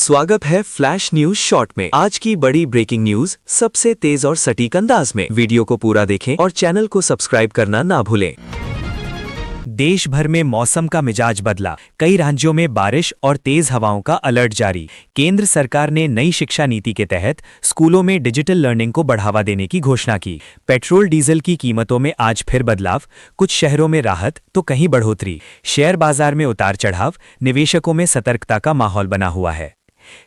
स्वागत है flash news short में। आज की बड़ी ब्रेकिंग न्यूज सबसे तेज और सटीक अंदाज में। वीडियो को पूरा देखें और चैनल को सब्सक्राइब करना ना भूलें। देश भर में मौसम का मिजाज बदला, कई राज्यों में बारिश और तेज हवाओं का अलर्ट जारी। केंद्र सरकार ने नई शिक्षा नीति के तहत स्कूलों में डिजिटल लर्निंग को बढ़ावा देने की घोषणा की। पेट्रोल डीजल की कीमतों में आज फिर बदलाव, कुछ शहरों में राहत तो कहीं बढ़ोतरी। शेयर बाजार में उतार चढ़ाव, निवेशकों में सतर्कता का माहौल बना हुआ है।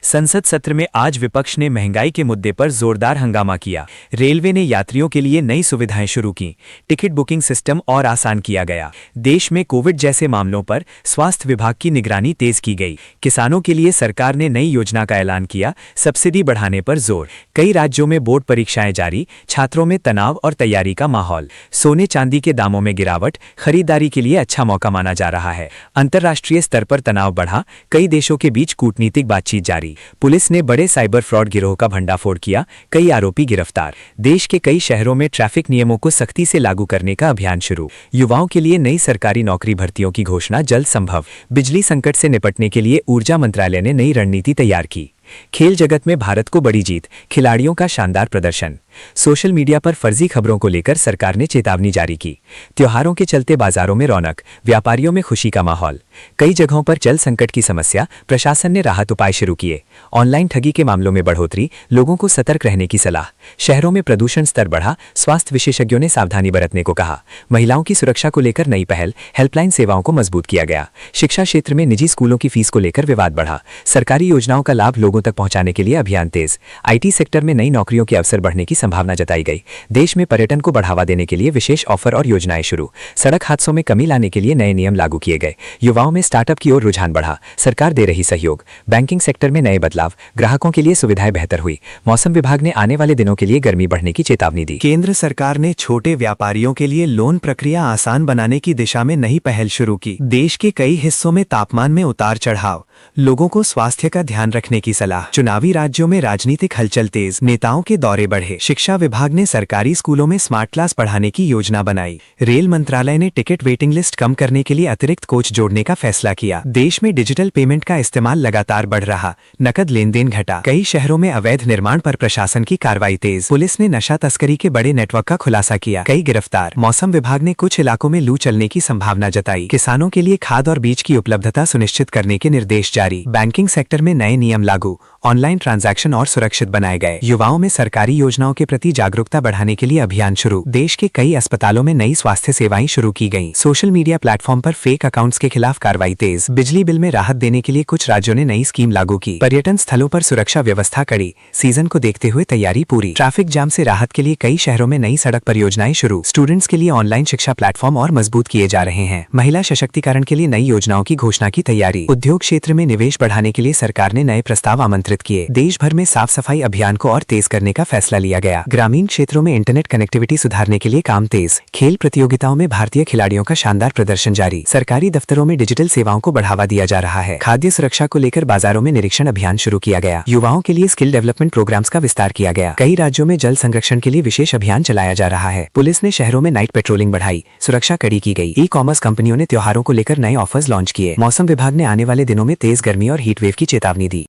संसद सत्र में आज विपक्ष ने महंगाई के मुद्दे पर जोरदार हंगामा किया। रेलवे ने यात्रियों के लिए नई सुविधाएं शुरू की, टिकट बुकिंग सिस्टम और आसान किया गया। देश में कोविड जैसे मामलों पर स्वास्थ्य विभाग की निगरानी तेज की गई। किसानों के लिए सरकार ने नई योजना का ऐलान किया, सब्सिडी बढ़ाने पर जोर। कई राज्यों में बोर्ड परीक्षाएं जारी, छात्रों में तनाव और तैयारी का माहौल। सोने चांदी के दामों में गिरावट, खरीदारी के लिए अच्छा मौका माना जा रहा है। अंतर्राष्ट्रीय स्तर पर तनाव बढ़ा, कई देशों के बीच कूटनीतिक बातचीत जारी। पुलिस ने बड़े साइबर फ्रॉड गिरोह का भंडाफोड़ किया, कई आरोपी गिरफ्तार। देश के कई शहरों में ट्रैफिक नियमों को सख्ती से लागू करने का अभियान शुरू। युवाओं के लिए नई सरकारी नौकरी भर्तियों की घोषणा जल्द संभव। बिजली संकट से निपटने के लिए ऊर्जा मंत्रालय ने नई रणनीति तैयार की। खेल जगत में भारत को बड़ी जीत, खिलाड़ियों का शानदार प्रदर्शन। सोशल मीडिया पर फर्जी खबरों को लेकर सरकार ने चेतावनी जारी की। त्योहारों के चलते बाजारों में रौनक, व्यापारियों में खुशी का माहौल। कई जगहों पर जल संकट की समस्या, प्रशासन ने राहत उपाय शुरू किए। ऑनलाइन ठगी के मामलों में बढ़ोतरी, लोगों को सतर्क रहने की सलाह। शहरों में प्रदूषण स्तर बढ़ा, स्वास्थ्य विशेषज्ञों ने सावधानी बरतने को कहा। महिलाओं की सुरक्षा को लेकर नई पहल, हेल्पलाइन सेवाओं को मजबूत किया गया। शिक्षा क्षेत्र में निजी स्कूलों की फीस को लेकर विवाद बढ़ा। सरकारी योजनाओं का लाभ लोगों तक पहुंचाने के लिए अभियान तेज। आईटी सेक्टर में नई नौकरियों के अवसर बढ़ने की संभावना जताई गई। देश में पर्यटन को बढ़ावा देने के लिए विशेष ऑफर और योजनाएं शुरू। सड़क हादसों में कमी लाने के लिए नए नियम लागू किए गए। युवाओं में स्टार्टअप की ओर रुझान बढ़ा, सरकार दे रही सहयोग। बैंकिंग सेक्टर में नए बदलाव, ग्राहकों के लिए सुविधाएं बेहतर हुई। मौसम विभाग ने आने वाले दिनों के लिए गर्मी बढ़ने की चेतावनी दी। केंद्र सरकार ने छोटे व्यापारियों के लिए लोन प्रक्रिया आसान बनाने की दिशा में नई पहल शुरू की। देश के कई हिस्सों में तापमान में उतार चढ़ाव, लोगों को स्वास्थ्य का ध्यान रखने की सलाह। चुनावी राज्यों में राजनीतिक हलचल तेज, नेताओं के दौरे बढ़े। शिक्षा विभाग ने सरकारी स्कूलों में स्मार्ट क्लास पढ़ाने की योजना बनाई। रेल मंत्रालय ने टिकट वेटिंग लिस्ट कम करने के लिए अतिरिक्त कोच जोड़ने का फैसला किया। देश में डिजिटल पेमेंट का इस्तेमाल लगातार बढ़ रहा, नकद लेन देन घटा। कई शहरों में अवैध निर्माण पर प्रशासन की कार्रवाई तेज। पुलिस ने नशा तस्करी के बड़े नेटवर्क का खुलासा किया, कई गिरफ्तार। मौसम विभाग ने कुछ इलाकों में लू चलने की संभावना जताई। किसानों के लिए खाद और बीज की उपलब्धता सुनिश्चित करने के निर्देश जारी। बैंकिंग सेक्टर में नए नियम लागू, ऑनलाइन ट्रांजैक्शन और सुरक्षित बनाए गए। युवाओं में सरकारी योजनाओं के प्रति जागरूकता बढ़ाने के लिए अभियान शुरू। देश के कई अस्पतालों में नई स्वास्थ्य सेवाएं शुरू की गईं। सोशल मीडिया प्लेटफॉर्म पर फेक अकाउंट्स के खिलाफ कार्रवाई तेज। बिजली बिल में राहत देने के लिए कुछ राज्यों ने नई स्कीम लागू की। पर्यटन स्थलों पर सुरक्षा व्यवस्था कड़ी, सीजन को देखते हुए तैयारी पूरी। ट्रैफिक जाम से राहत के लिए कई शहरों में नई सड़क परियोजनाएं शुरू। स्टूडेंट्स के लिए ऑनलाइन शिक्षा प्लेटफॉर्म और मजबूत किए जा रहे हैं। महिला सशक्तिकरण के लिए नई योजनाओं की घोषणा की तैयारी। उद्योग क्षेत्र में निवेश बढ़ाने के लिए सरकार ने नए प्रस्ताव आमंत्रित किए। देश भर में साफ सफाई अभियान को और तेज करने का फैसला लिया गया। ग्रामीण क्षेत्रों में इंटरनेट कनेक्टिविटी सुधारने के लिए काम तेज। खेल प्रतियोगिताओं में भारतीय खिलाड़ियों का शानदार प्रदर्शन जारी। सरकारी दफ्तरों में डिजिटल सेवाओं को बढ़ावा दिया जा रहा है। खाद्य सुरक्षा को लेकर बाजारों में निरीक्षण अभियान शुरू किया गया। युवाओं के लिए स्किल डेवलपमेंट प्रोग्राम्स का विस्तार किया गया। कई राज्यों में जल संरक्षण के लिए विशेष अभियान चलाया जा रहा है। पुलिस ने शहरों में नाइट पेट्रोलिंग बढ़ाई, सुरक्षा कड़ी की गई। ई कॉमर्स कंपनियों ने त्योहारों को लेकर नए ऑफर्स लॉन्च किए। मौसम विभाग ने आने वाले दिनों में तेज गर्मी और हीट वेव की चेतावनी दी।